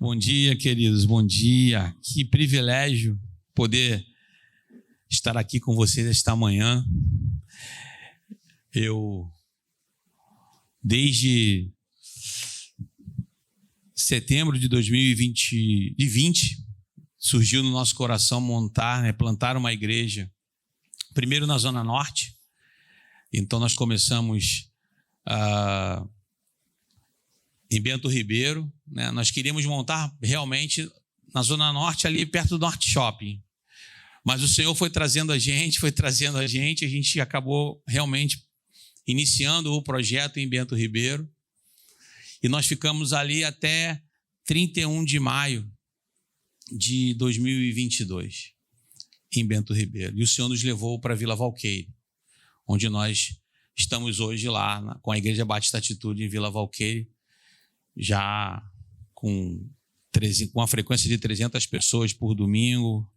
Bom dia, queridos, bom dia. Que privilégio poder estar aqui com vocês esta manhã. Desde setembro de 2020, surgiu no nosso coração plantar uma igreja, primeiro na Zona Norte. Então nós começamos em Bento Ribeiro, né? Nós queríamos montar realmente na Zona Norte, ali perto do Norte Shopping. Mas o Senhor foi trazendo a gente, a gente acabou realmente iniciando o projeto em Bento Ribeiro. E nós ficamos ali até 31 de maio de 2022, em Bento Ribeiro. E o Senhor nos levou para Vila Valqueire, onde nós estamos hoje lá, com a Igreja Batista Atitude em Vila Valqueire, já com a frequência de 300 pessoas por domingo.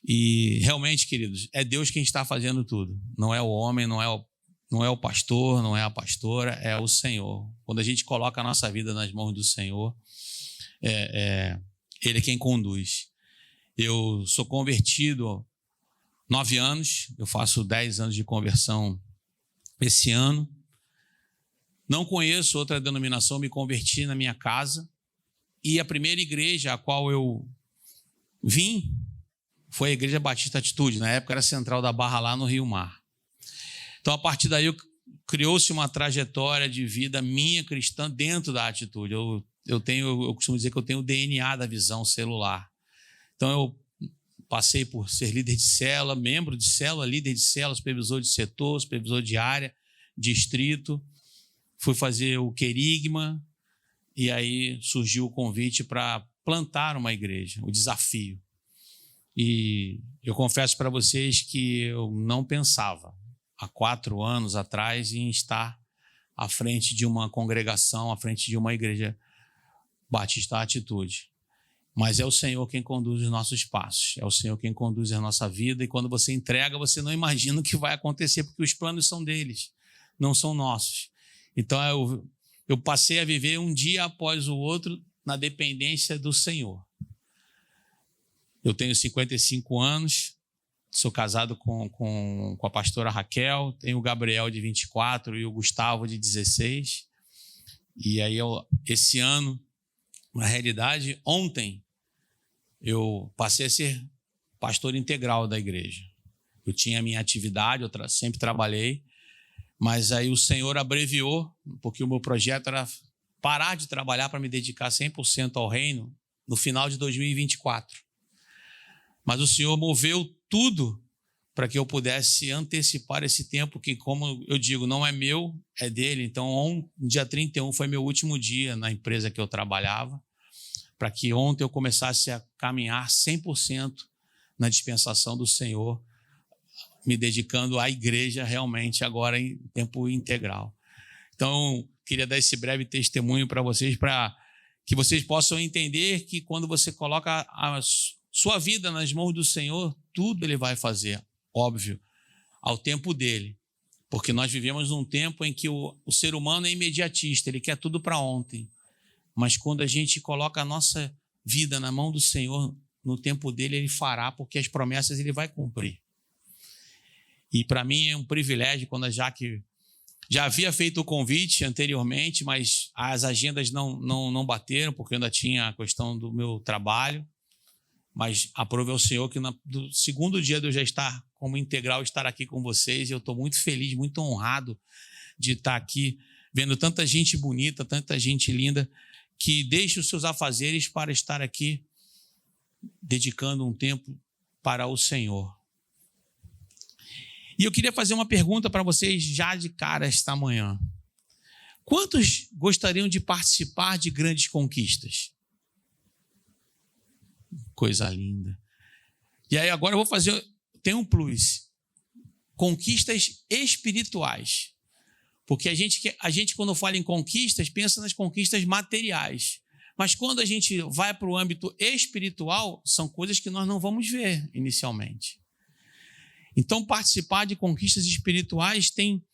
E realmente, queridos, é Deus quem está fazendo tudo. Não é o homem, não é o pastor, não é a pastora, é o Senhor. Quando a gente coloca a nossa vida nas mãos do Senhor, Ele é quem conduz. Eu sou convertido há 9 anos, eu faço 10 anos de conversão esse ano. Não conheço outra denominação, me converti na minha casa. E a primeira igreja a qual eu vim foi a Igreja Batista Atitude. Na época era Central da Barra, lá no Rio Mar. Então, a partir daí, criou-se uma trajetória de vida minha cristã dentro da Atitude. Eu costumo dizer que eu tenho o DNA da visão celular. Então, eu passei por ser líder de célula, membro de célula, líder de célula, supervisor de setor, supervisor de área, distrito. Fui fazer o querigma e aí surgiu o convite para plantar uma igreja, o desafio. E eu confesso para vocês que eu não pensava, há 4 anos atrás, em estar à frente de uma congregação, à frente de uma igreja Batista Atitude. Mas é o Senhor quem conduz os nossos passos, é o Senhor quem conduz a nossa vida, e quando você entrega, você não imagina o que vai acontecer, porque os planos são deles, não são nossos. Então eu passei a viver um dia após o outro na dependência do Senhor. Eu tenho 55 anos, sou casado com a pastora Raquel, tenho o Gabriel de 24 e o Gustavo de 16. E aí esse ano, na realidade, ontem, eu passei a ser pastor integral da igreja. Eu tinha a minha atividade, eu sempre trabalhei, mas aí o Senhor abreviou, porque o meu projeto era parar de trabalhar para me dedicar 100% ao reino no final de 2024. Mas o Senhor moveu tudo para que eu pudesse antecipar esse tempo que, como eu digo, não é meu, é dele. Então, dia 31 foi meu último dia na empresa que eu trabalhava, para que ontem eu começasse a caminhar 100% na dispensação do Senhor, me dedicando à igreja realmente agora em tempo integral. Então, queria dar esse breve testemunho para que vocês possam entender que quando você coloca a sua vida nas mãos do Senhor, tudo Ele vai fazer, óbvio, ao tempo dele. Porque nós vivemos num tempo em que o ser humano é imediatista, ele quer tudo para ontem. Mas quando a gente coloca a nossa vida na mão do Senhor, no tempo dele Ele fará, porque as promessas Ele vai cumprir. E para mim é um privilégio, quando a Jaque já havia feito o convite anteriormente, mas as agendas não bateram, porque eu ainda tinha a questão do meu trabalho. Mas aprove ao Senhor que do segundo dia de eu já estar como integral, estar aqui com vocês. Eu estou muito feliz, muito honrado de estar aqui, vendo tanta gente bonita, tanta gente linda, que deixa os seus afazeres para estar aqui, dedicando um tempo para o Senhor. E eu queria fazer uma pergunta para vocês já de cara esta manhã. Quantos gostariam de participar de grandes conquistas? Coisa linda. E aí agora eu vou tem um plus. Conquistas espirituais. Porque a gente quando fala em conquistas, pensa nas conquistas materiais. Mas quando a gente vai para o âmbito espiritual, são coisas que nós não vamos ver inicialmente. Então, participar de conquistas espirituais tem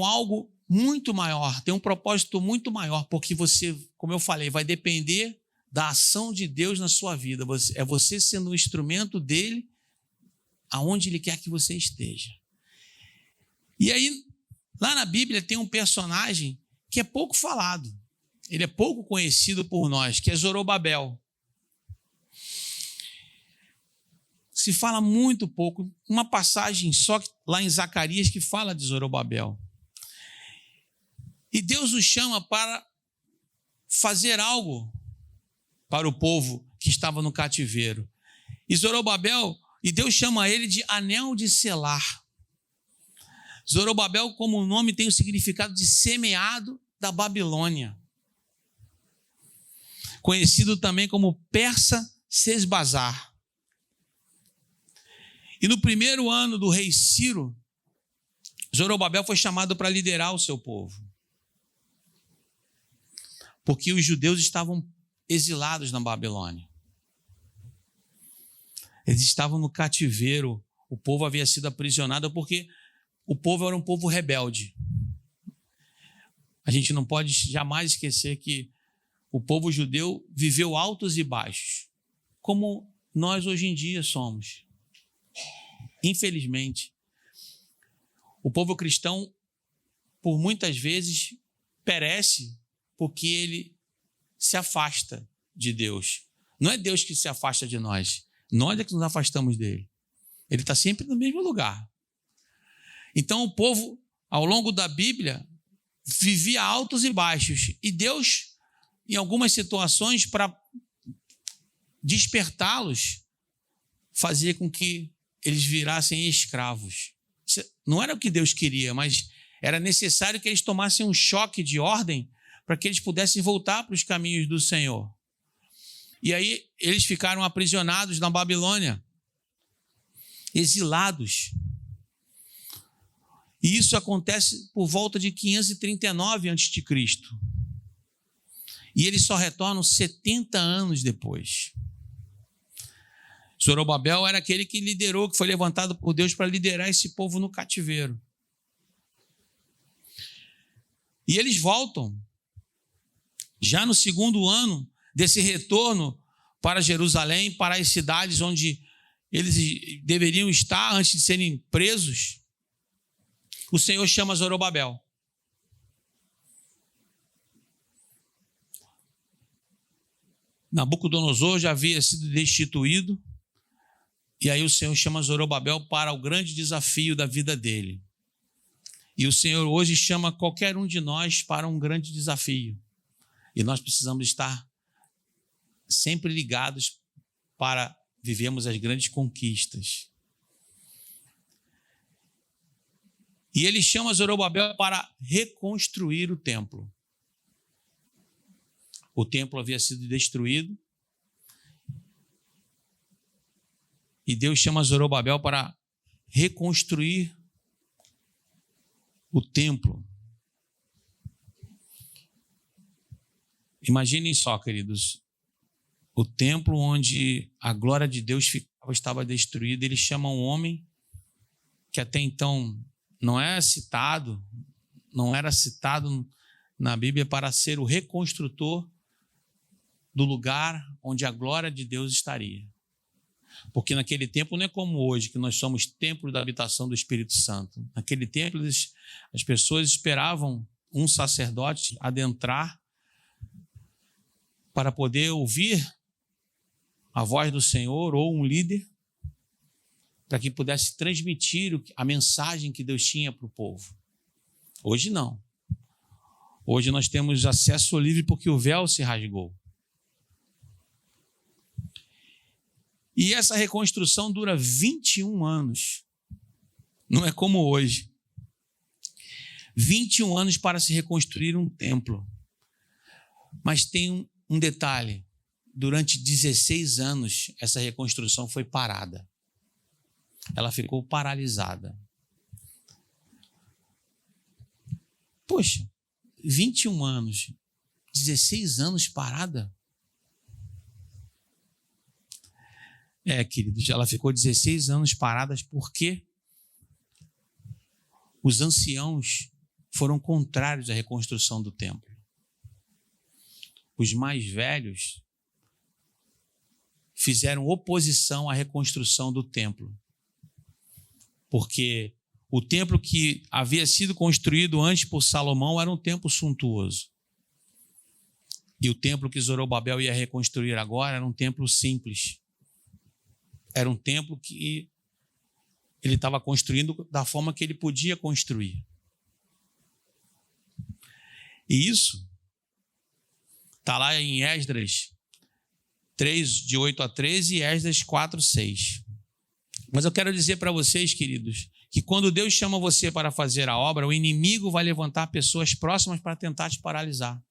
algo muito maior, tem um propósito muito maior, porque você, como eu falei, vai depender da ação de Deus na sua vida. É você sendo um instrumento dele aonde ele quer que você esteja. E aí, lá na Bíblia tem um personagem que é pouco falado. Ele é pouco conhecido por nós, que é Zorobabel. Se fala muito pouco. Uma passagem só lá em Zacarias que fala de Zorobabel. E Deus o chama para fazer algo para o povo que estava no cativeiro. E Zorobabel, e Deus chama ele de anel de selar. Zorobabel, como o nome, tem o significado de semeado da Babilônia. Conhecido também como Persa Sesbazar. E no primeiro ano do rei Ciro, Zorobabel foi chamado para liderar o seu povo. Porque os judeus estavam exilados na Babilônia. Eles estavam no cativeiro. O povo havia sido aprisionado porque o povo era um povo rebelde. A gente não pode jamais esquecer que o povo judeu viveu altos e baixos, como nós hoje em dia somos. Infelizmente, o povo cristão, por muitas vezes, perece porque ele se afasta de Deus. Não é Deus que se afasta de nós. Nós é que nos afastamos dele. Ele está sempre no mesmo lugar. Então o povo, ao longo da Bíblia, vivia altos e baixos. E Deus, em algumas situações, para despertá-los, fazia com que eles virassem escravos. Não era o que Deus queria, mas era necessário que eles tomassem um choque de ordem para que eles pudessem voltar para os caminhos do Senhor. E aí eles ficaram aprisionados na Babilônia, exilados. E isso acontece por volta de 539 a.C. E eles só retornam 70 anos depois. Zorobabel era aquele que liderou, que foi levantado por Deus para liderar esse povo no cativeiro. E eles voltam. Já no segundo ano desse retorno para Jerusalém, para as cidades onde eles deveriam estar antes de serem presos, o Senhor chama Zorobabel. Nabucodonosor já havia sido destituído, e aí o Senhor chama Zorobabel para o grande desafio da vida dele. E o Senhor hoje chama qualquer um de nós para um grande desafio. E nós precisamos estar sempre ligados para vivermos as grandes conquistas. E ele chama Zorobabel para reconstruir o templo. O templo havia sido destruído. E Deus chama Zorobabel para reconstruir o templo. Imaginem só, queridos, o templo onde a glória de Deus estava destruída. Ele chama um homem que até então não era citado na Bíblia para ser o reconstrutor do lugar onde a glória de Deus estaria. Porque naquele tempo não é como hoje, que nós somos templo da habitação do Espírito Santo. Naquele tempo as pessoas esperavam um sacerdote adentrar para poder ouvir a voz do Senhor ou um líder, para que pudesse transmitir a mensagem que Deus tinha para o povo. Hoje não. Hoje nós temos acesso livre porque o véu se rasgou. E essa reconstrução dura 21 anos. Não é como hoje. 21 anos para se reconstruir um templo. Mas tem um detalhe. Durante 16 anos, essa reconstrução foi parada. Ela ficou paralisada. Poxa, 21 anos, 16 anos parada? Queridos, ela ficou 16 anos parada porque os anciãos foram contrários à reconstrução do templo. Os mais velhos fizeram oposição à reconstrução do templo, porque o templo que havia sido construído antes por Salomão era um templo suntuoso. E o templo que Zorobabel ia reconstruir agora era um templo simples. Era um templo que ele estava construindo da forma que ele podia construir. E isso está lá em Esdras 3, de 8 a 13 e Esdras 4, 6. Mas eu quero dizer para vocês, queridos, que quando Deus chama você para fazer a obra, o inimigo vai levantar pessoas próximas para tentar te paralisar.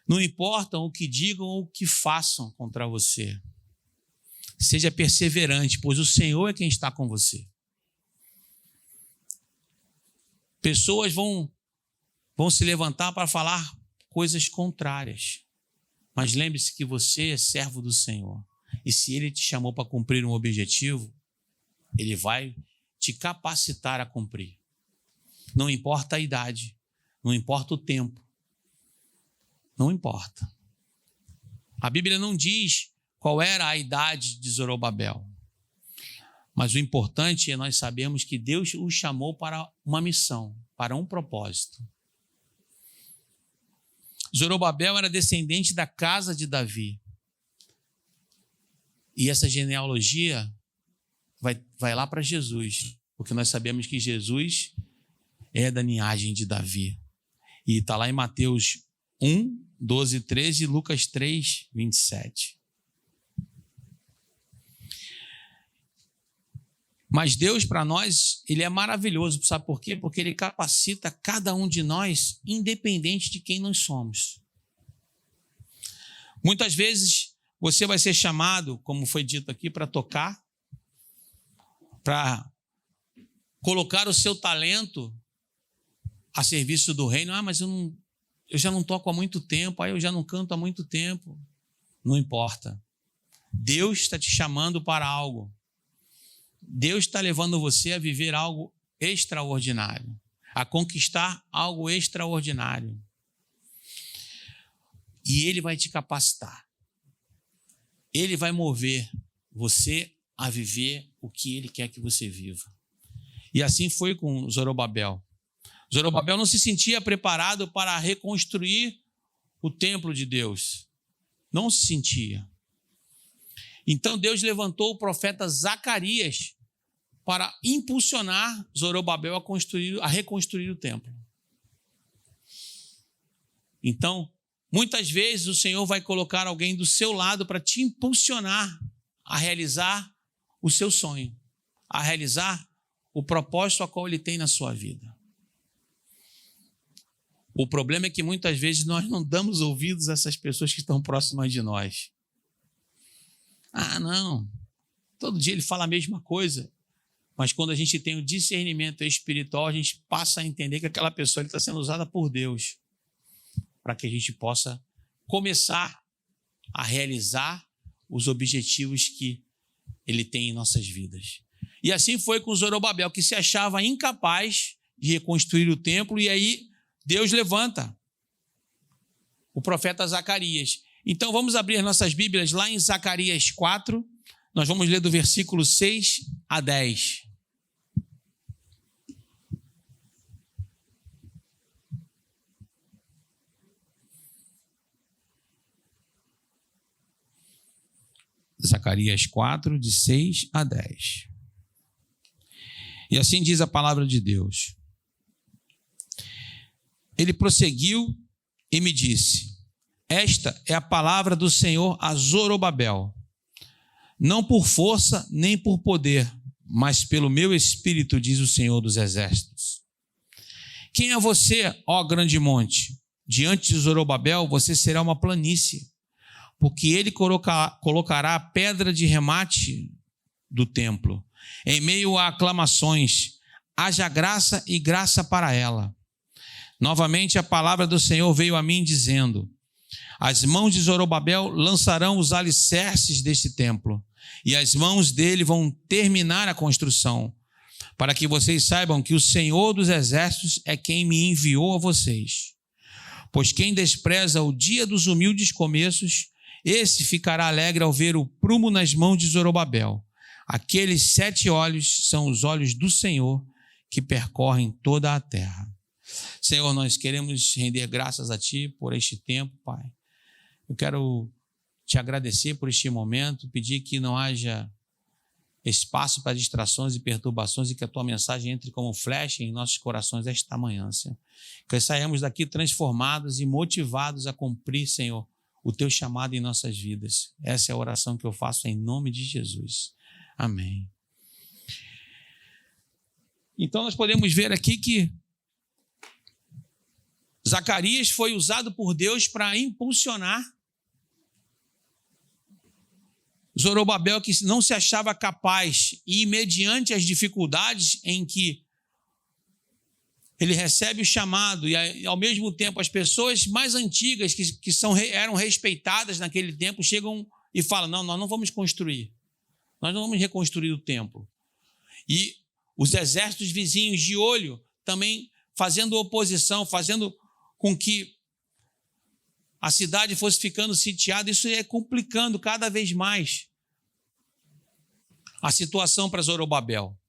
Não importa o que digam ou o que façam contra você. Seja perseverante, pois o Senhor é quem está com você. Pessoas vão se levantar para falar coisas contrárias. Mas lembre-se que você é servo do Senhor. E se Ele te chamou para cumprir um objetivo, Ele vai te capacitar a cumprir. Não importa a idade, não importa o tempo. Não importa. A Bíblia não diz qual era a idade de Zorobabel. Mas o importante é nós sabermos que Deus o chamou para uma missão, para um propósito. Zorobabel era descendente da casa de Davi. E essa genealogia vai lá para Jesus, porque nós sabemos que Jesus é da linhagem de Davi. E está lá em Mateus 1, 12, 13 e Lucas 3, 27. Mas Deus, para nós, Ele é maravilhoso. Sabe por quê? Porque Ele capacita cada um de nós, independente de quem nós somos. Muitas vezes, você vai ser chamado, como foi dito aqui, para tocar, para colocar o seu talento a serviço do reino. Mas eu já não toco há muito tempo, eu já não canto há muito tempo. Não importa. Deus está te chamando para algo. Deus está levando você a viver algo extraordinário, a conquistar algo extraordinário. E Ele vai te capacitar. Ele vai mover você a viver o que Ele quer que você viva. E assim foi com Zorobabel. Zorobabel não se sentia preparado para reconstruir o templo de Deus. Não se sentia. Então Deus levantou o profeta Zacarias para impulsionar Zorobabel a reconstruir o templo. Então, muitas vezes o Senhor vai colocar alguém do seu lado para te impulsionar a realizar o seu sonho, a realizar o propósito a qual Ele tem na sua vida. O problema é que muitas vezes nós não damos ouvidos a essas pessoas que estão próximas de nós. Não, todo dia ele fala a mesma coisa, mas quando a gente tem o discernimento espiritual, a gente passa a entender que aquela pessoa está sendo usada por Deus para que a gente possa começar a realizar os objetivos que Ele tem em nossas vidas. E assim foi com Zorobabel, que se achava incapaz de reconstruir o templo, e aí Deus levanta o profeta Zacarias. Então vamos abrir nossas Bíblias lá em Zacarias 4, nós vamos ler do versículo 6 a 10. Zacarias 4, de 6 a 10. E assim diz a palavra de Deus. Ele prosseguiu e me disse: esta é a palavra do Senhor a Zorobabel, não por força nem por poder, mas pelo meu espírito, diz o Senhor dos exércitos. Quem é você, ó grande monte? Diante de Zorobabel você será uma planície, porque ele colocará a pedra de remate do templo. Em meio a aclamações, haja graça e graça para ela. Novamente a palavra do Senhor veio a mim dizendo: as mãos de Zorobabel lançarão os alicerces deste templo, e as mãos dele vão terminar a construção, para que vocês saibam que o Senhor dos Exércitos é quem me enviou a vocês. Pois quem despreza o dia dos humildes começos, esse ficará alegre ao ver o prumo nas mãos de Zorobabel. Aqueles 7 olhos são os olhos do Senhor que percorrem toda a terra. Senhor, nós queremos render graças a Ti por este tempo, Pai. Eu quero Te agradecer por este momento, pedir que não haja espaço para distrações e perturbações e que a Tua mensagem entre como flecha em nossos corações esta manhã, Senhor. Que saímos daqui transformados e motivados a cumprir, Senhor, o Teu chamado em nossas vidas. Essa é a oração que eu faço em nome de Jesus. Amém. Então nós podemos ver aqui que Zacarias foi usado por Deus para impulsionar Zorobabel, que não se achava capaz, e mediante as dificuldades em que ele recebe o chamado, e ao mesmo tempo as pessoas mais antigas, que eram respeitadas naquele tempo, chegam e falam, não, nós não vamos construir, nós não vamos reconstruir o templo. E os exércitos vizinhos de olho também fazendo oposição, fazendo com que a cidade fosse ficando sitiada, isso é complicando cada vez mais a situação para Zorobabel.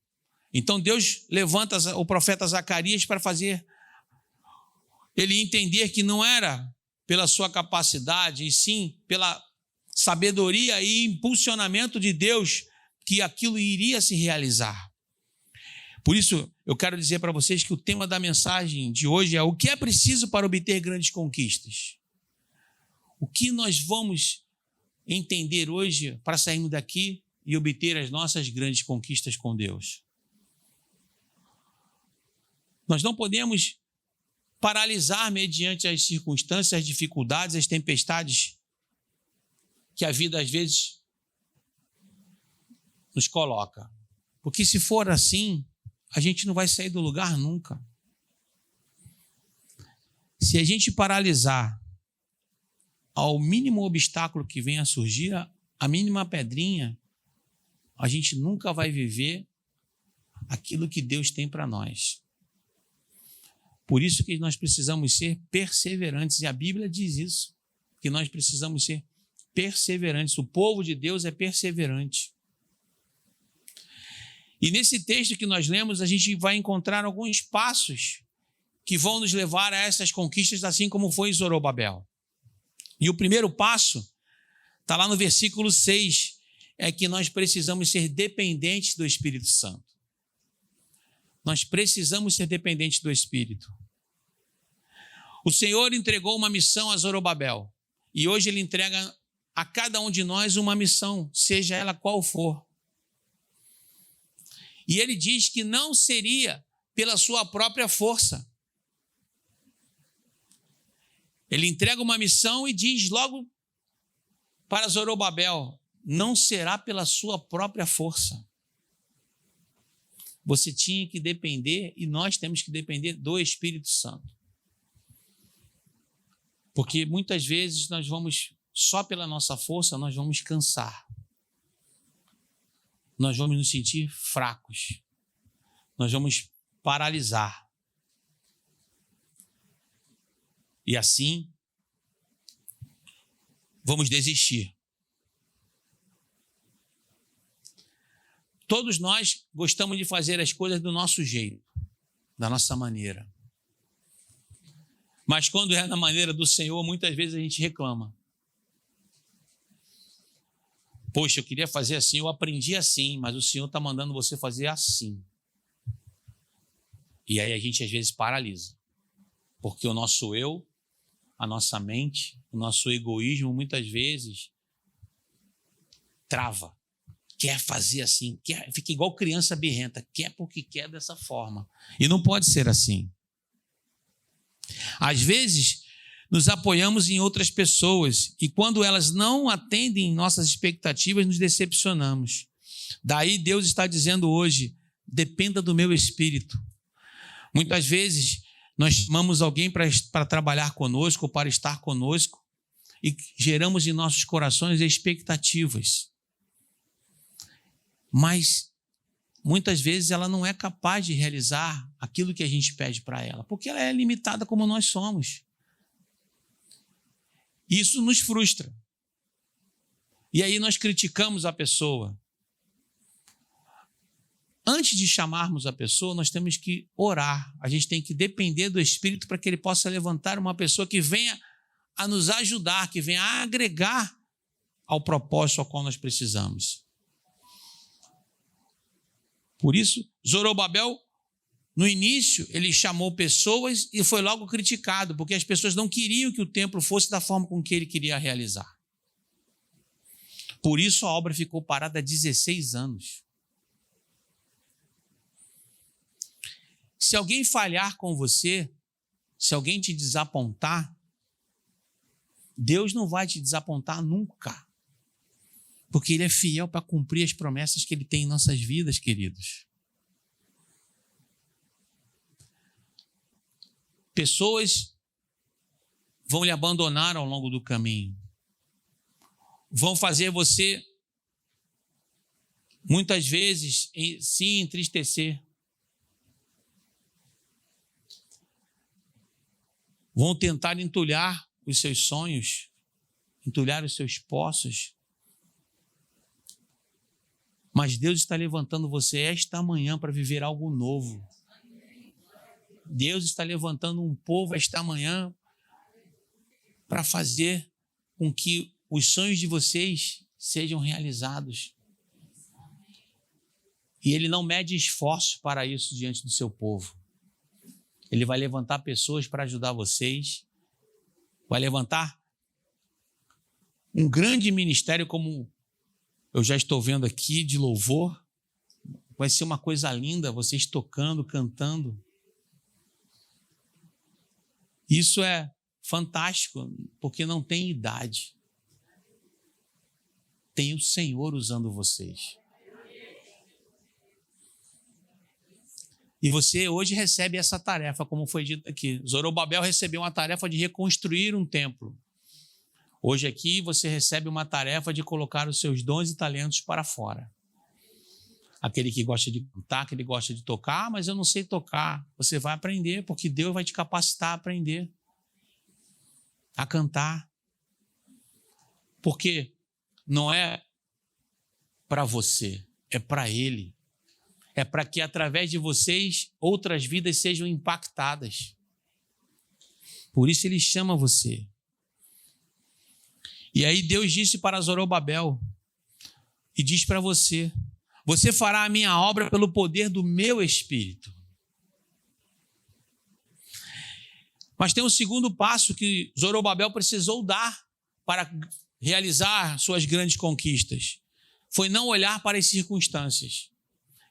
Então Deus levanta o profeta Zacarias para fazer ele entender que não era pela sua capacidade, e sim pela sabedoria e impulsionamento de Deus que aquilo iria se realizar. Por isso, eu quero dizer para vocês que o tema da mensagem de hoje é o que é preciso para obter grandes conquistas. O que nós vamos entender hoje para sairmos daqui e obter as nossas grandes conquistas com Deus? Nós não podemos paralisar mediante as circunstâncias, as dificuldades, as tempestades que a vida às vezes nos coloca. Porque se for assim, a gente não vai sair do lugar nunca. Se a gente paralisar ao mínimo obstáculo que venha a surgir, a mínima pedrinha, a gente nunca vai viver aquilo que Deus tem para nós. Por isso que nós precisamos ser perseverantes, e a Bíblia diz isso, que nós precisamos ser perseverantes. O povo de Deus é perseverante. E nesse texto que nós lemos, a gente vai encontrar alguns passos que vão nos levar a essas conquistas, assim como foi em Zorobabel. E o primeiro passo está lá no versículo 6, é que nós precisamos ser dependentes do Espírito Santo. Nós precisamos ser dependentes do Espírito. O Senhor entregou uma missão a Zorobabel, e hoje Ele entrega a cada um de nós uma missão, seja ela qual for. E Ele diz que não seria pela sua própria força. Ele entrega uma missão e diz logo para Zorobabel, não será pela sua própria força. Você tinha que depender, e nós temos que depender do Espírito Santo. Porque muitas vezes nós vamos, só pela nossa força, nós vamos cansar. Nós vamos nos sentir fracos. Nós vamos paralisar. E assim, vamos desistir. Todos nós gostamos de fazer as coisas do nosso jeito, da nossa maneira. Mas quando é na maneira do Senhor, muitas vezes a gente reclama. Poxa, eu queria fazer assim, eu aprendi assim, mas o Senhor está mandando você fazer assim. E aí a gente às vezes paralisa. Porque o nosso eu, a nossa mente, o nosso egoísmo muitas vezes trava. Quer fazer assim, fica igual criança birrenta, quer porque quer dessa forma. E não pode ser assim. Às vezes, nos apoiamos em outras pessoas e quando elas não atendem nossas expectativas, nos decepcionamos. Daí Deus está dizendo hoje, dependa do meu espírito. Muitas vezes, nós chamamos alguém para trabalhar conosco ou para estar conosco e geramos em nossos corações expectativas. Mas muitas vezes ela não é capaz de realizar aquilo que a gente pede para ela, porque ela é limitada como nós somos. Isso nos frustra. E aí nós criticamos a pessoa. Antes de chamarmos a pessoa, nós temos que orar. A gente tem que depender do Espírito para que ele possa levantar uma pessoa que venha a nos ajudar, que venha a agregar ao propósito ao qual nós precisamos. Por isso, Zorobabel, no início, ele chamou pessoas e foi logo criticado, porque as pessoas não queriam que o templo fosse da forma com que ele queria realizar. Por isso a obra ficou parada há 16 anos. Se alguém falhar com você, se alguém te desapontar, Deus não vai te desapontar nunca. Porque ele é fiel para cumprir as promessas que ele tem em nossas vidas, queridos. Pessoas vão lhe abandonar ao longo do caminho. Vão fazer você, muitas vezes, se entristecer. Vão tentar entulhar os seus sonhos, entulhar os seus poços. Mas Deus está levantando você esta manhã para viver algo novo. Deus está levantando um povo esta manhã para fazer com que os sonhos de vocês sejam realizados. E Ele não mede esforço para isso diante do seu povo. Ele vai levantar pessoas para ajudar vocês, vai levantar um grande ministério como eu já estou vendo aqui, de louvor. Vai ser uma coisa linda, vocês tocando, cantando. Isso é fantástico, porque não tem idade. Tem o Senhor usando vocês. E você hoje recebe essa tarefa, como foi dito aqui. Zorobabel recebeu uma tarefa de reconstruir um templo. Hoje aqui você recebe uma tarefa de colocar os seus dons e talentos para fora. Aquele que gosta de cantar, aquele que gosta de tocar, mas eu não sei tocar. Você vai aprender, porque Deus vai te capacitar a aprender, a cantar. Porque não é para você, é para Ele. É para que através de vocês outras vidas sejam impactadas. Por isso Ele chama você. E aí Deus disse para Zorobabel e diz para você: você fará a minha obra pelo poder do meu Espírito. Mas tem um segundo passo que Zorobabel precisou dar para realizar suas grandes conquistas. Foi não olhar para as circunstâncias.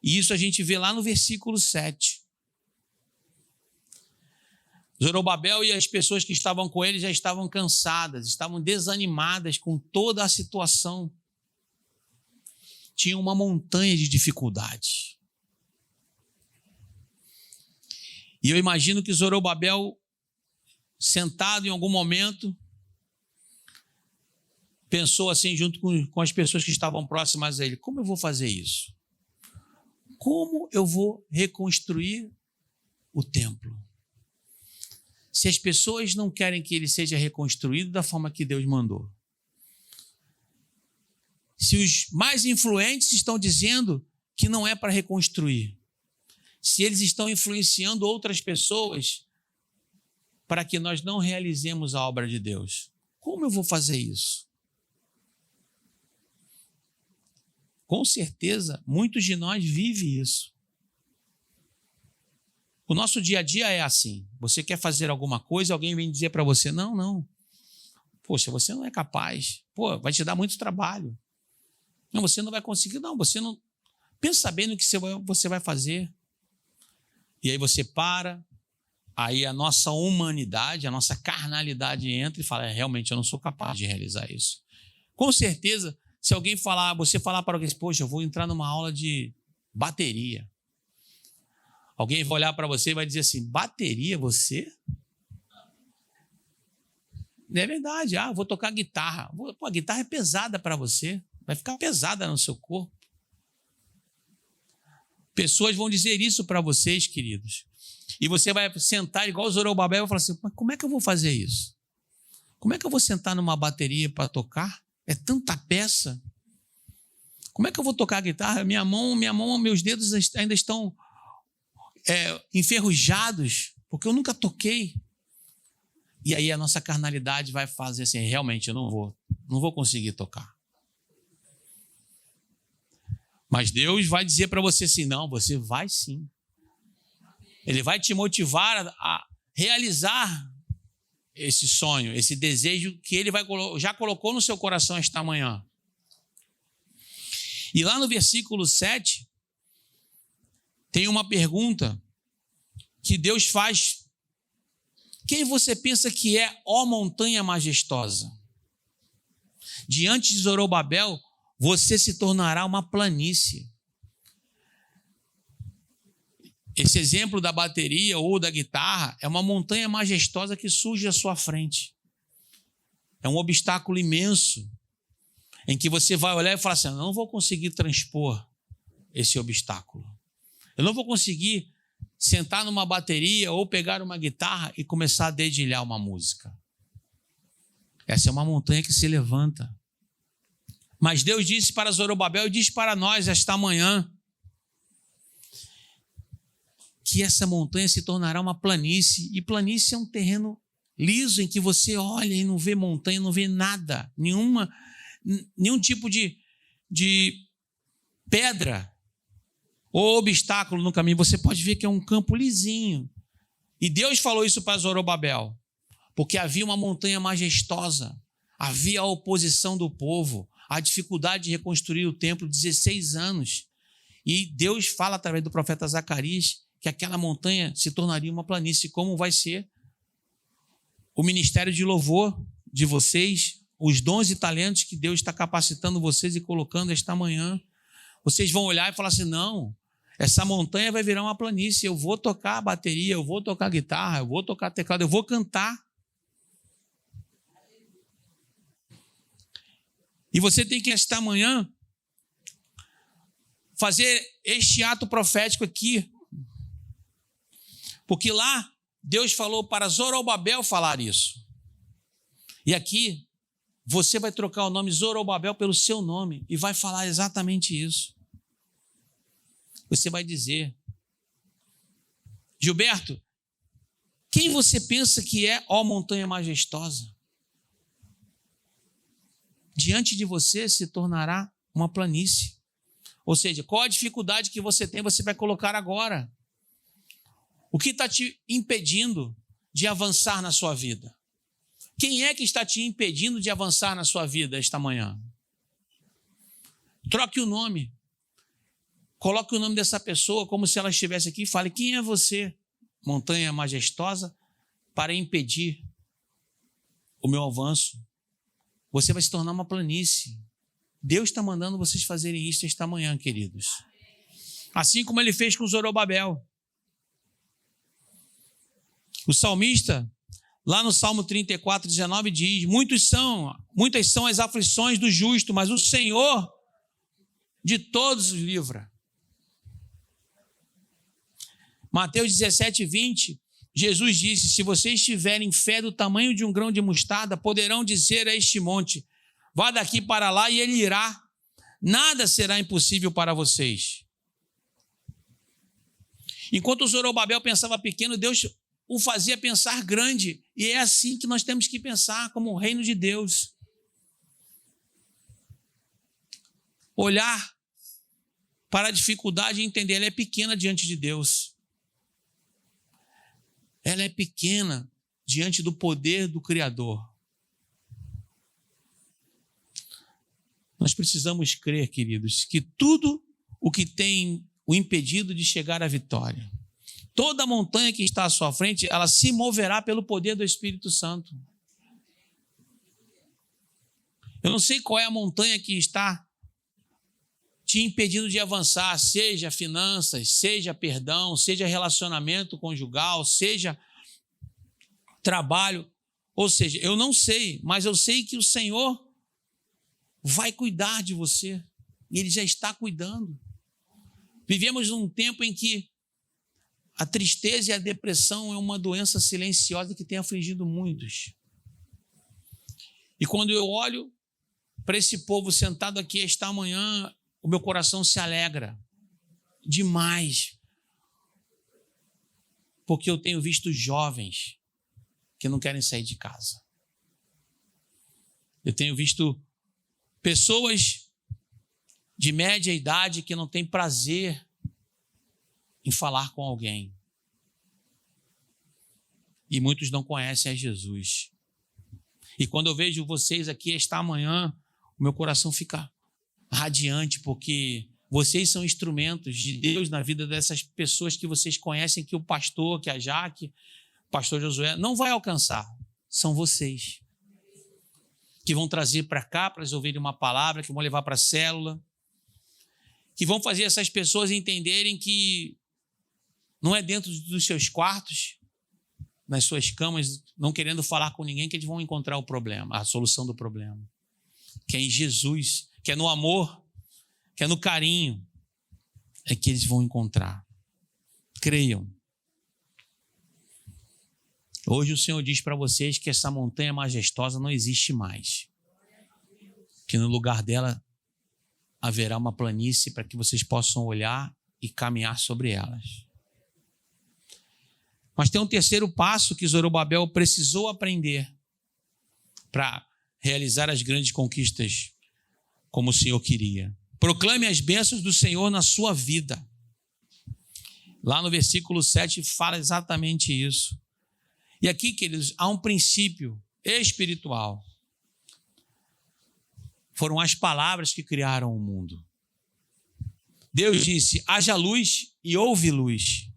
E isso a gente vê lá no versículo 7. Zorobabel e as pessoas que estavam com ele já estavam cansadas, estavam desanimadas com toda a situação. Tinha uma montanha de dificuldades. E eu imagino que Zorobabel, sentado em algum momento, pensou assim junto com as pessoas que estavam próximas a ele: como eu vou fazer isso? Como eu vou reconstruir o templo? Se as pessoas não querem que ele seja reconstruído da forma que Deus mandou. Se os mais influentes estão dizendo que não é para reconstruir. Se eles estão influenciando outras pessoas para que nós não realizemos a obra de Deus. Como eu vou fazer isso? Com certeza, muitos de nós vivem isso. O nosso dia a dia é assim. Você quer fazer alguma coisa, alguém vem dizer para você: não. Poxa, você não é capaz. Pô, vai te dar muito trabalho. Não, você não vai conseguir. Não, você não... Pensa bem no que você vai fazer. E aí você para, aí a nossa humanidade, a nossa carnalidade entra e fala: realmente eu não sou capaz de realizar isso. Com certeza, se alguém falar, você falar para alguém: poxa, eu vou entrar numa aula de bateria. Alguém vai olhar para você e vai dizer assim: bateria, você? É verdade, vou tocar guitarra. Pô, a guitarra é pesada para você, vai ficar pesada no seu corpo. Pessoas vão dizer isso para vocês, queridos. E você vai sentar igual o Zorobabel e falar assim, mas como é que eu vou fazer isso? Como é que eu vou sentar numa bateria para tocar? É tanta peça. Como é que eu vou tocar a guitarra? Minha mão, meus dedos ainda estão enferrujados, porque eu nunca toquei. E aí a nossa carnalidade vai fazer assim, realmente eu não vou conseguir tocar. Mas Deus vai dizer para você assim, não, você vai sim. Ele vai te motivar a realizar esse sonho, esse desejo que Ele já colocou no seu coração esta manhã. E lá no versículo 7, tem uma pergunta que Deus faz. Quem você pensa que é, ó montanha majestosa? Diante de Zorobabel, você se tornará uma planície. Esse exemplo da bateria ou da guitarra é uma montanha majestosa que surge à sua frente. É um obstáculo imenso, em que você vai olhar e falar assim, eu não vou conseguir transpor esse obstáculo. Eu não vou conseguir sentar numa bateria ou pegar uma guitarra e começar a dedilhar uma música. Essa é uma montanha que se levanta. Mas Deus disse para Zorobabel e diz para nós esta manhã que essa montanha se tornará uma planície. E planície é um terreno liso em que você olha e não vê montanha, não vê nada, nenhum tipo de pedra ou obstáculo no caminho. Você pode ver que é um campo lisinho. E Deus falou isso para Zorobabel, porque havia uma montanha majestosa, havia a oposição do povo, a dificuldade de reconstruir o templo, 16 anos. E Deus fala através do profeta Zacarias que aquela montanha se tornaria uma planície, como vai ser o ministério de louvor de vocês, os dons e talentos que Deus está capacitando vocês e colocando esta manhã. Vocês vão olhar e falar assim, não, essa montanha vai virar uma planície, eu vou tocar bateria, eu vou tocar guitarra, eu vou tocar teclado, eu vou cantar. E você tem que, esta manhã, fazer este ato profético aqui. Porque lá, Deus falou para Zorobabel falar isso. E aqui, você vai trocar o nome Zorobabel pelo seu nome e vai falar exatamente isso. Você vai dizer, Gilberto, quem você pensa que é, ó montanha majestosa? Diante de você se tornará uma planície. Ou seja, qual a dificuldade que você tem, você vai colocar agora. O que está te impedindo de avançar na sua vida? Quem é que está te impedindo de avançar na sua vida esta manhã? Troque o nome. Coloque o nome dessa pessoa como se ela estivesse aqui e fale, quem é você, montanha majestosa, para impedir o meu avanço? Você vai se tornar uma planície. Deus está mandando vocês fazerem isso esta manhã, queridos. Assim como Ele fez com Zorobabel. O salmista, lá no Salmo 34, 19, diz, muitas são as aflições do justo, mas o Senhor de todos os livra. Mateus 17, 20, Jesus disse, se vocês tiverem fé do tamanho de um grão de mostarda, poderão dizer a este monte, vá daqui para lá e ele irá. Nada será impossível para vocês. Enquanto o Zorobabel pensava pequeno, Deus o fazia pensar grande. E é assim que nós temos que pensar como o reino de Deus. Olhar para a dificuldade e entender, ela é pequena diante de Deus. Ela é pequena diante do poder do Criador. Nós precisamos crer, queridos, que tudo o que tem o impedido de chegar à vitória, toda montanha que está à sua frente, ela se moverá pelo poder do Espírito Santo. Eu não sei qual é a montanha que está te impedindo de avançar, seja finanças, seja perdão, seja relacionamento conjugal, seja trabalho. Ou seja, eu não sei, mas eu sei que o Senhor vai cuidar de você. E Ele já está cuidando. Vivemos num tempo em que a tristeza e a depressão é uma doença silenciosa que tem afligido muitos. E quando eu olho para esse povo sentado aqui esta manhã, o meu coração se alegra demais. Porque eu tenho visto jovens que não querem sair de casa. Eu tenho visto pessoas de média idade que não têm prazer em falar com alguém. E muitos não conhecem a Jesus. E quando eu vejo vocês aqui esta manhã, o meu coração fica radiante, porque vocês são instrumentos de Deus na vida dessas pessoas que vocês conhecem, que o pastor, que a Jaque, o pastor Josué, não vai alcançar. São vocês que vão trazer para cá, para eles ouvirem uma palavra, que vão levar para a célula, que vão fazer essas pessoas entenderem que não é dentro dos seus quartos, nas suas camas, não querendo falar com ninguém, que eles vão encontrar o problema, a solução do problema. Que é em Jesus, que é no amor, que é no carinho, é que eles vão encontrar. Creiam. Hoje o Senhor diz para vocês que essa montanha majestosa não existe mais. Que no lugar dela haverá uma planície para que vocês possam olhar e caminhar sobre elas. Mas tem um terceiro passo que Zorobabel precisou aprender para realizar as grandes conquistas como o Senhor queria. Proclame as bênçãos do Senhor na sua vida. Lá no versículo 7 fala exatamente isso. E aqui, queridos, há um princípio espiritual. Foram as palavras que criaram o mundo. Deus disse, haja luz e houve luz.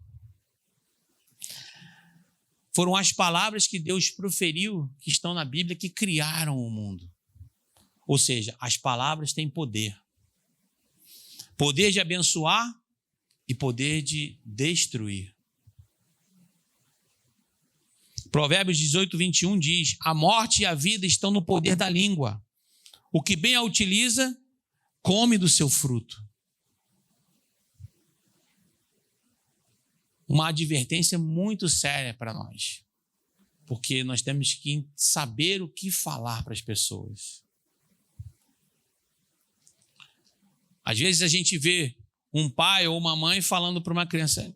Foram as palavras que Deus proferiu, que estão na Bíblia, que criaram o mundo. Ou seja, as palavras têm poder. Poder de abençoar e poder de destruir. Provérbios 18, 21 diz, a morte e a vida estão no poder da língua. O que bem a utiliza, come do seu fruto. Uma advertência muito séria para nós. Porque nós temos que saber o que falar para as pessoas. Às vezes a gente vê um pai ou uma mãe falando para uma criança,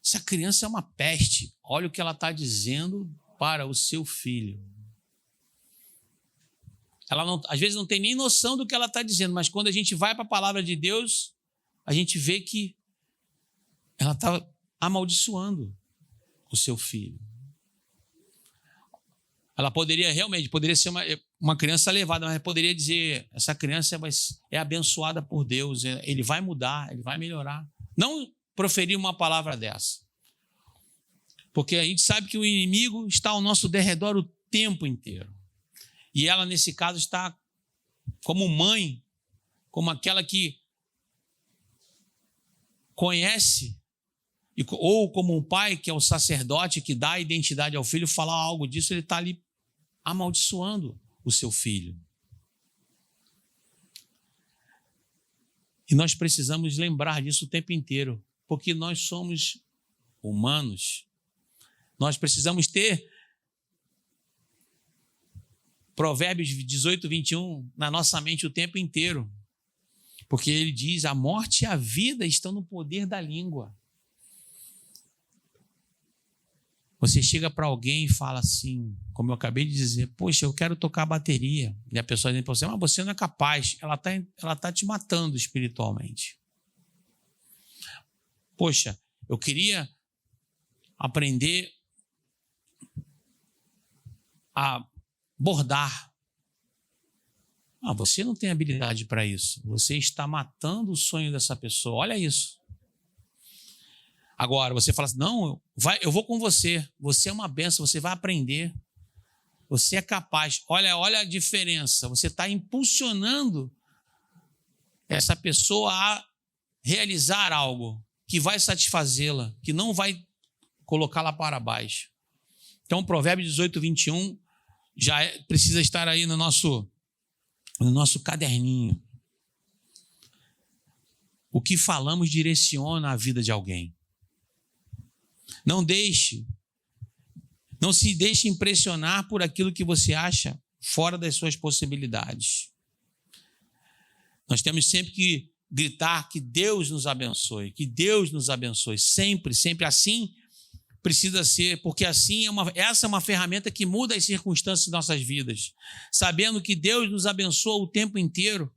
essa criança é uma peste, olha o que ela está dizendo para o seu filho. Ela não, às vezes não tem nem noção do que ela está dizendo, mas quando a gente vai para a palavra de Deus, a gente vê que ela está amaldiçoando o seu filho. Ela poderia ser uma criança levada, mas poderia dizer, essa criança é abençoada por Deus, ele vai mudar, ele vai melhorar. Não proferir uma palavra dessa. Porque a gente sabe que o inimigo está ao nosso derredor o tempo inteiro. E ela, nesse caso, está como mãe, como aquela que conhece, ou como um pai, que é o sacerdote, que dá a identidade ao filho, falar algo disso, ele está ali amaldiçoando o seu filho. E nós precisamos lembrar disso o tempo inteiro, porque nós somos humanos. Nós precisamos ter Provérbios 18, 21 na nossa mente o tempo inteiro. Porque ele diz, a morte e a vida estão no poder da língua. Você chega para alguém e fala assim, como eu acabei de dizer, poxa, eu quero tocar bateria. E a pessoa diz para você, mas você não é capaz. Ela tá te matando espiritualmente. Poxa, eu queria aprender a bordar. Você não tem habilidade para isso. Você está matando o sonho dessa pessoa. Olha isso. Agora, você fala assim, não, eu vou com você. Você é uma bênção, você vai aprender. Você é capaz. Olha a diferença. Você está impulsionando essa pessoa a realizar algo que vai satisfazê-la, que não vai colocá-la para baixo. Então, Provérbio 18, 21 precisa estar aí no nosso caderninho. o que falamos direciona a vida de alguém. Não se deixe impressionar por aquilo que você acha fora das suas possibilidades. Nós temos sempre que gritar que Deus nos abençoe, que Deus nos abençoe, sempre, sempre. Assim precisa ser, porque assim essa é uma ferramenta que muda as circunstâncias de nossas vidas, sabendo que Deus nos abençoa o tempo inteiro.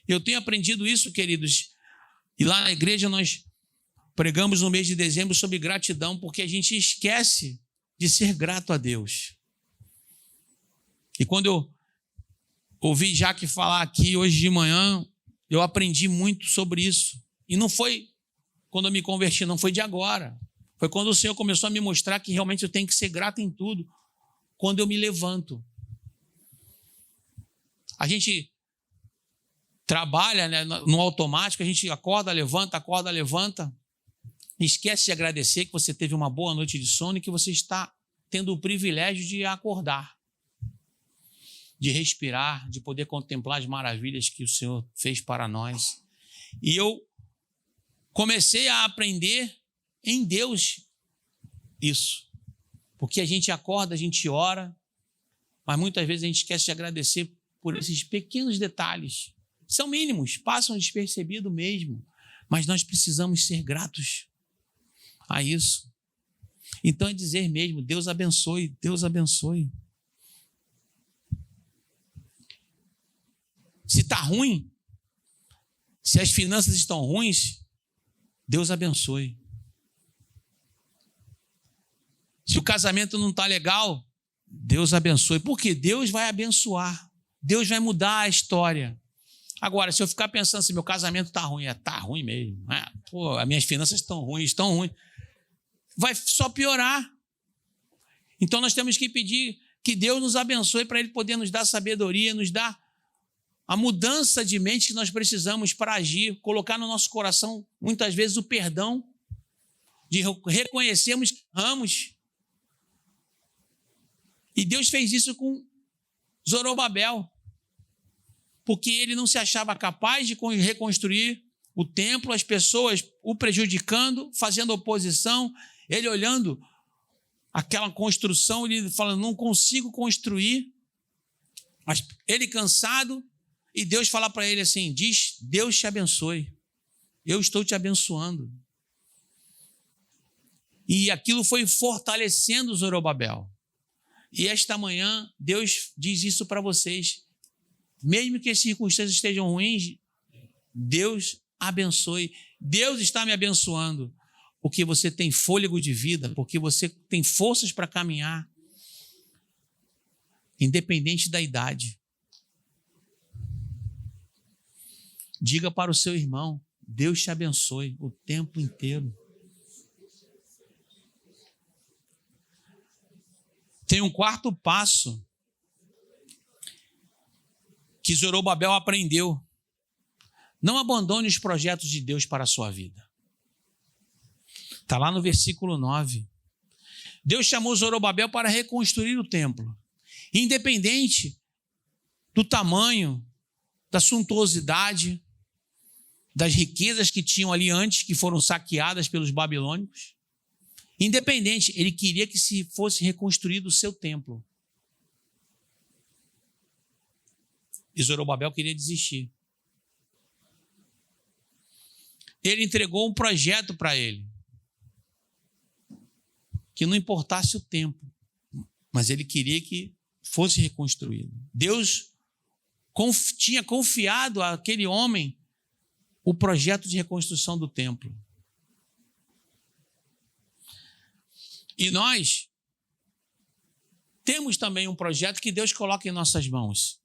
Eu tenho aprendido isso, queridos, e lá na igreja nós pregamos no mês de dezembro sobre gratidão, porque a gente esquece de ser grato a Deus. E quando eu ouvi Jaque falar aqui hoje de manhã, eu aprendi muito sobre isso. E não foi quando eu me converti, não foi de agora. Foi quando o Senhor começou a me mostrar que realmente eu tenho que ser grato em tudo, quando eu me levanto. A gente trabalha, né, no automático, a gente acorda, levanta, esquece de agradecer que você teve uma boa noite de sono e que você está tendo o privilégio de acordar, de respirar, de poder contemplar as maravilhas que o Senhor fez para nós. E eu comecei a aprender em Deus isso. Porque a gente acorda, a gente ora, mas muitas vezes a gente esquece de agradecer por esses pequenos detalhes. São mínimos, passam despercebido mesmo, mas nós precisamos ser gratos a isso. Então é dizer mesmo, Deus abençoe, Deus abençoe. Se está ruim, se as finanças estão ruins, Deus abençoe. Se o casamento não está legal, Deus abençoe. Porque Deus vai abençoar. Deus vai mudar a história. Agora, se eu ficar pensando se meu casamento está ruim, está ruim mesmo. As minhas finanças estão ruins. Vai só piorar. Então nós temos que pedir que Deus nos abençoe para Ele poder nos dar sabedoria, nos dar a mudança de mente que nós precisamos para agir, colocar no nosso coração, muitas vezes, o perdão, de reconhecermos que erramos. E Deus fez isso com Zorobabel, porque ele não se achava capaz de reconstruir o templo, as pessoas o prejudicando, fazendo oposição, ele olhando aquela construção, ele falando, não consigo construir, mas ele cansado, e Deus fala para ele assim, diz, Deus te abençoe, eu estou te abençoando. E aquilo foi fortalecendo Zorobabel. E esta manhã, Deus diz isso para vocês. Mesmo que as circunstâncias estejam ruins, Deus abençoe. Deus está me abençoando, porque você tem fôlego de vida, porque você tem forças para caminhar, independente da idade. Diga para o seu irmão, Deus te abençoe o tempo inteiro. Tem um quarto passo que Zorobabel aprendeu. Não abandone os projetos de Deus para a sua vida. Está lá no versículo 9. Deus chamou Zorobabel para reconstruir o templo. Independente do tamanho, da suntuosidade, das riquezas que tinham ali antes, que foram saqueadas pelos babilônicos. Independente, ele queria que se fosse reconstruído o seu templo. E Zorobabel queria desistir. Ele entregou um projeto para ele, que não importasse o tempo, mas ele queria que fosse reconstruído. Deus tinha confiado àquele homem o projeto de reconstrução do templo. E nós temos também um projeto que Deus coloca em nossas mãos.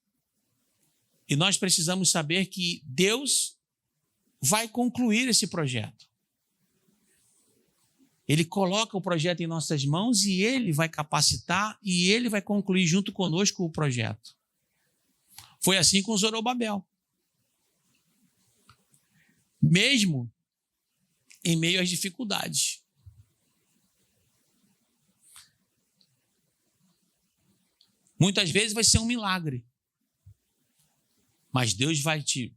E nós precisamos saber que Deus vai concluir esse projeto. Ele coloca o projeto em nossas mãos e Ele vai capacitar e Ele vai concluir junto conosco o projeto. Foi assim com Zorobabel. Mesmo em meio às dificuldades. Muitas vezes vai ser um milagre. Mas Deus vai te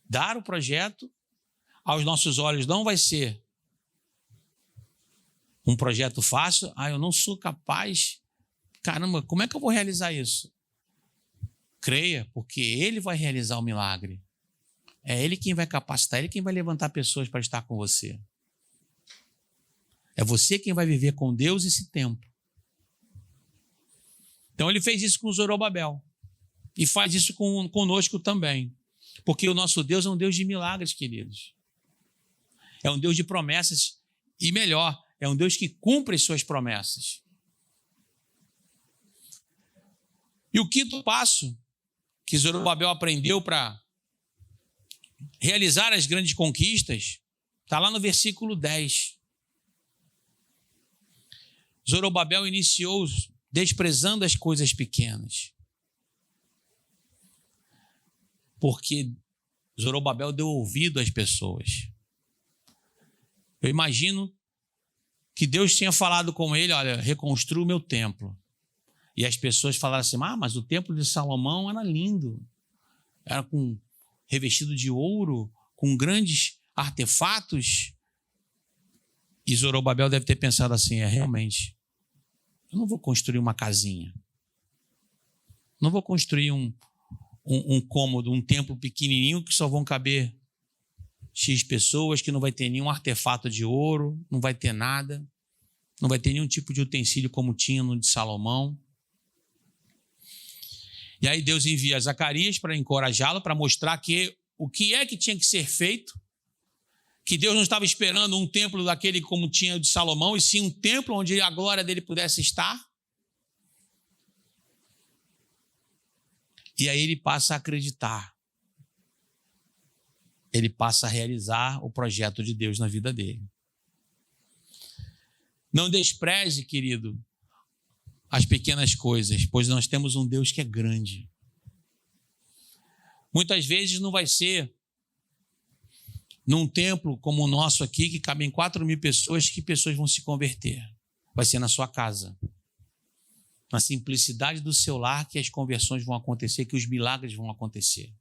dar o projeto aos nossos olhos não vai ser um projeto fácil. Eu não sou capaz. Caramba, como é que eu vou realizar isso? Creia, porque Ele vai realizar o milagre. É Ele quem vai capacitar, Ele quem vai levantar pessoas para estar com você. É você quem vai viver com Deus esse tempo. Então Ele fez isso com Zorobabel. E faz isso conosco também. Porque o nosso Deus é um Deus de milagres, queridos. É um Deus de promessas. E melhor, é um Deus que cumpre as suas promessas. E o quinto passo que Zorobabel aprendeu para realizar as grandes conquistas está lá no versículo 10. Zorobabel iniciou desprezando as coisas pequenas. Porque Zorobabel deu ouvido às pessoas. Eu imagino que Deus tinha falado com ele, olha, reconstrua o meu templo. E as pessoas falaram assim, mas o templo de Salomão era lindo. Era revestido de ouro, com grandes artefatos. E Zorobabel deve ter pensado assim, realmente, eu não vou construir uma casinha. Não vou construir um cômodo, um templo pequenininho que só vão caber X pessoas, que não vai ter nenhum artefato de ouro, não vai ter nada, não vai ter nenhum tipo de utensílio como tinha no de Salomão. E aí Deus envia Zacarias para encorajá-lo, para mostrar que o que é que tinha que ser feito, que Deus não estava esperando um templo daquele como tinha o de Salomão, e sim um templo onde a glória dele pudesse estar. E aí ele passa a acreditar. Ele passa a realizar o projeto de Deus na vida dele. Não despreze, querido, as pequenas coisas, pois nós temos um Deus que é grande. Muitas vezes não vai ser num templo como o nosso aqui, que cabem 4.000 pessoas, que pessoas vão se converter. Vai ser na sua casa. Na simplicidade do seu lar que as conversões vão acontecer, que os milagres vão acontecer.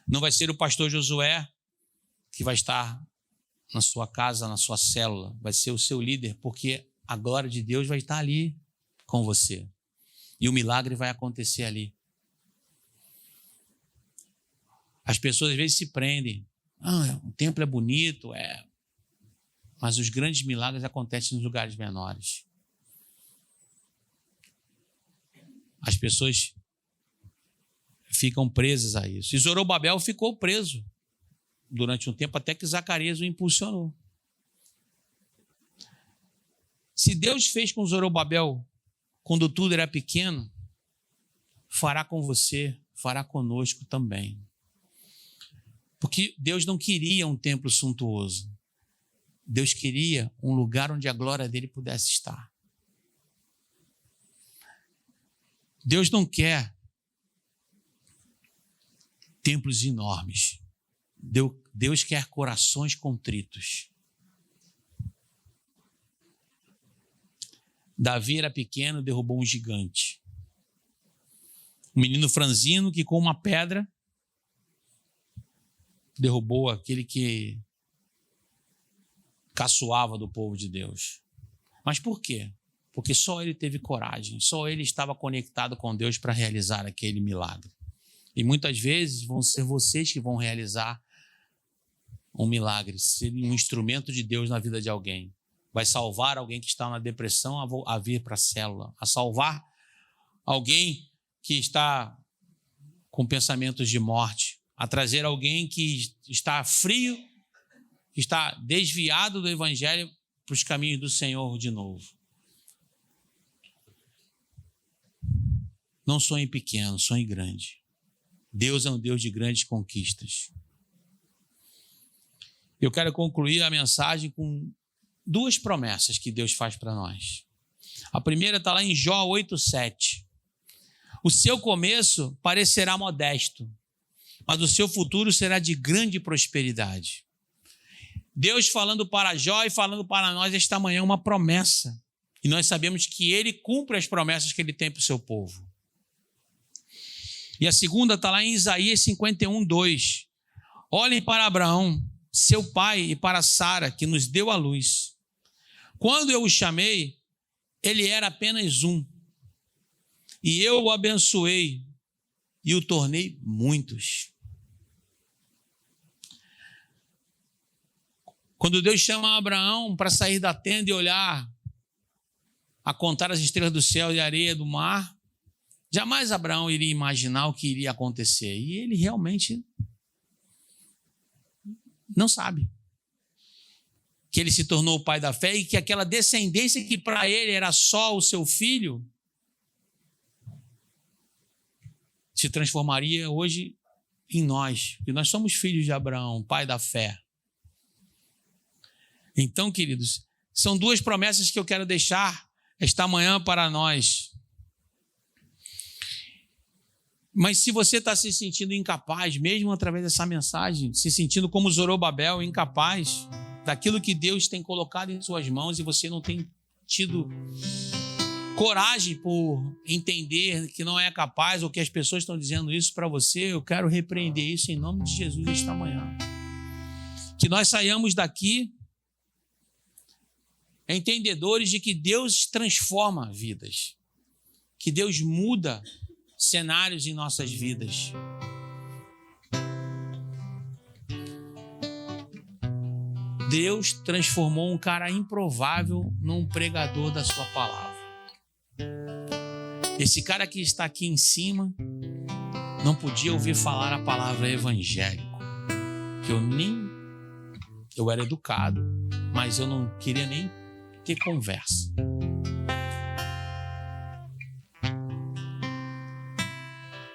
Não vai ser o pastor Josué que vai estar na sua casa, na sua célula. Vai ser o seu líder, porque a glória de Deus vai estar ali com você. E o milagre vai acontecer ali. As pessoas às vezes se prendem. O templo é bonito, mas os grandes milagres acontecem nos lugares menores. As pessoas ficam presas a isso. E Zorobabel ficou preso durante um tempo, até que Zacarias o impulsionou. Se Deus fez com Zorobabel quando tudo era pequeno, fará com você, fará conosco também. Porque Deus não queria um templo suntuoso. Deus queria um lugar onde a glória dele pudesse estar. Deus não quer templos enormes. Deus quer corações contritos. Davi era pequeno, derrubou um gigante. Um menino franzino que com uma pedra derrubou aquele que caçoava do povo de Deus. Mas por quê? Porque só ele teve coragem, só ele estava conectado com Deus para realizar aquele milagre. E muitas vezes vão ser vocês que vão realizar um milagre, ser um instrumento de Deus na vida de alguém. Vai salvar alguém que está na depressão a vir para a célula, a salvar alguém que está com pensamentos de morte, a trazer alguém que está frio, que está desviado do evangelho para os caminhos do Senhor de novo. Não sonhe pequeno, sonhe grande. Deus é um Deus de grandes conquistas. Eu quero concluir a mensagem com 2 promessas que Deus faz para nós. A primeira está lá em Jó 8:7. O seu começo parecerá modesto, mas o seu futuro será de grande prosperidade. Deus falando para Jó e falando para nós esta manhã uma promessa. E nós sabemos que ele cumpre as promessas que ele tem para o seu povo. E a segunda está lá em Isaías 51:2. Olhem para Abraão, seu pai, e para Sara, que nos deu a luz. Quando eu o chamei, ele era apenas um. E eu o abençoei e o tornei muitos. Quando Deus chama Abraão para sair da tenda e olhar, a contar as estrelas do céu e a areia do mar, jamais Abraão iria imaginar o que iria acontecer. E ele realmente não sabe. Que ele se tornou o pai da fé e que aquela descendência que para ele era só o seu filho, se transformaria hoje em nós. E nós somos filhos de Abraão, pai da fé. Então, queridos, são duas promessas que eu quero deixar esta manhã para nós. Mas se você está se sentindo incapaz, mesmo através dessa mensagem, se sentindo como Zorobabel, incapaz daquilo que Deus tem colocado em suas mãos e você não tem tido coragem por entender que não é capaz ou que as pessoas estão dizendo isso para você, eu quero repreender isso em nome de Jesus esta manhã. Que nós saiamos daqui entendedores de que Deus transforma vidas, que Deus muda cenários em nossas vidas. Deus transformou um cara improvável num pregador da sua palavra. Esse cara que está aqui em cima não podia ouvir falar a palavra evangélico, que eu era educado, mas eu não queria nem ter conversa.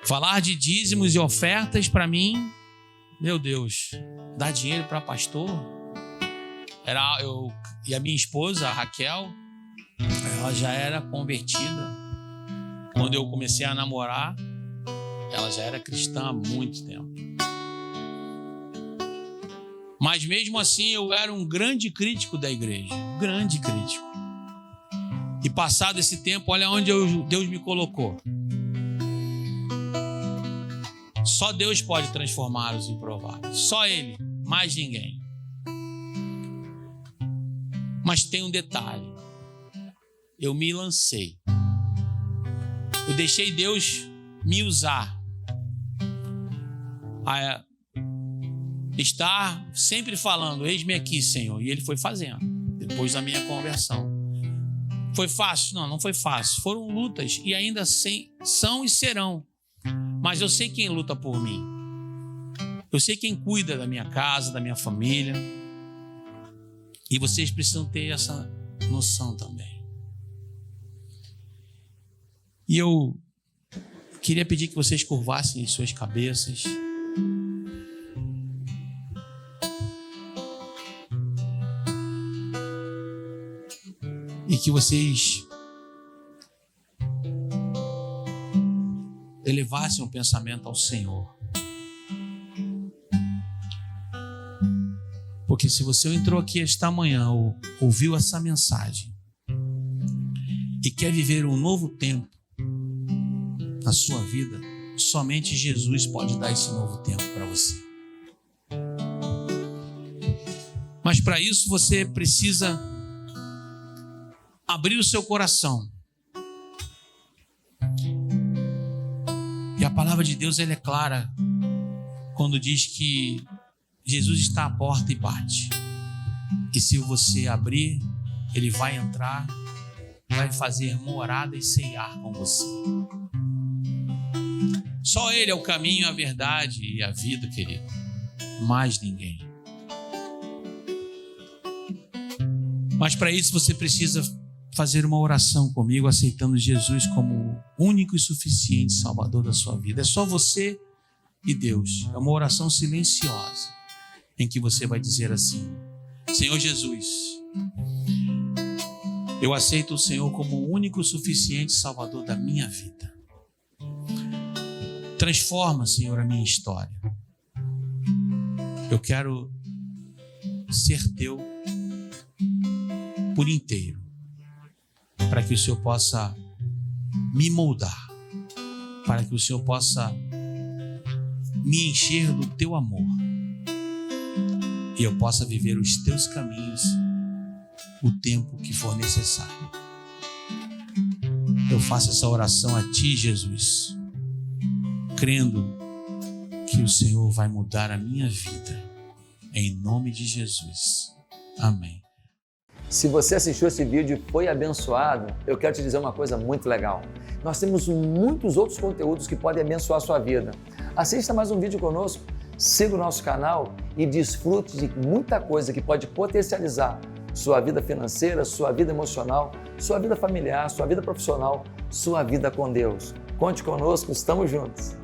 Falar de dízimos e ofertas para mim, meu Deus, dar dinheiro para pastor, e a minha esposa, a Raquel, ela já era convertida. Quando eu comecei a namorar, ela já era cristã há muito tempo. Mas mesmo assim eu era um grande crítico da igreja, grande crítico. E passado esse tempo, olha onde Deus me colocou. Só Deus pode transformar os improváveis, só Ele, mais ninguém. Mas tem um detalhe, eu me lancei, eu deixei Deus me usar, a estar sempre falando, eis-me aqui, Senhor, e Ele foi fazendo, depois da minha conversão. Foi fácil? Não, não foi fácil, foram lutas e ainda são e serão, mas eu sei quem luta por mim, eu sei quem cuida da minha casa, da minha família, e vocês precisam ter essa noção também. E eu queria pedir que vocês curvassem as suas cabeças. E que vocês elevassem o pensamento ao Senhor. Porque se você entrou aqui esta manhã ou ouviu essa mensagem e quer viver um novo tempo na sua vida, somente Jesus pode dar esse novo tempo para você. Mas para isso você precisa abrir o seu coração. E a palavra de Deus ela é clara quando diz que Jesus está à porta e bate. E se você abrir, Ele vai entrar, vai fazer morada e ceiar com você. Só Ele é o caminho, a verdade e a vida, querido. Mais ninguém. Mas para isso você precisa fazer uma oração comigo, aceitando Jesus como o único e suficiente Salvador da sua vida. É só você e Deus. É uma oração silenciosa, em que você vai dizer assim: Senhor Jesus, eu aceito o Senhor como o único e suficiente Salvador da minha vida. Transforma, Senhor, a minha história. Eu quero ser teu por inteiro, para que o Senhor possa me moldar, para que o Senhor possa me encher do teu amor e eu possa viver os teus caminhos o tempo que for necessário. Eu faço essa oração a ti, Jesus, crendo que o Senhor vai mudar a minha vida, em nome de Jesus. Amém. Se você assistiu esse vídeo e foi abençoado, eu quero te dizer uma coisa muito legal. Nós temos muitos outros conteúdos que podem abençoar a sua vida. Assista mais um vídeo conosco, siga o nosso canal e desfrute de muita coisa que pode potencializar sua vida financeira, sua vida emocional, sua vida familiar, sua vida profissional, sua vida com Deus. Conte conosco, estamos juntos.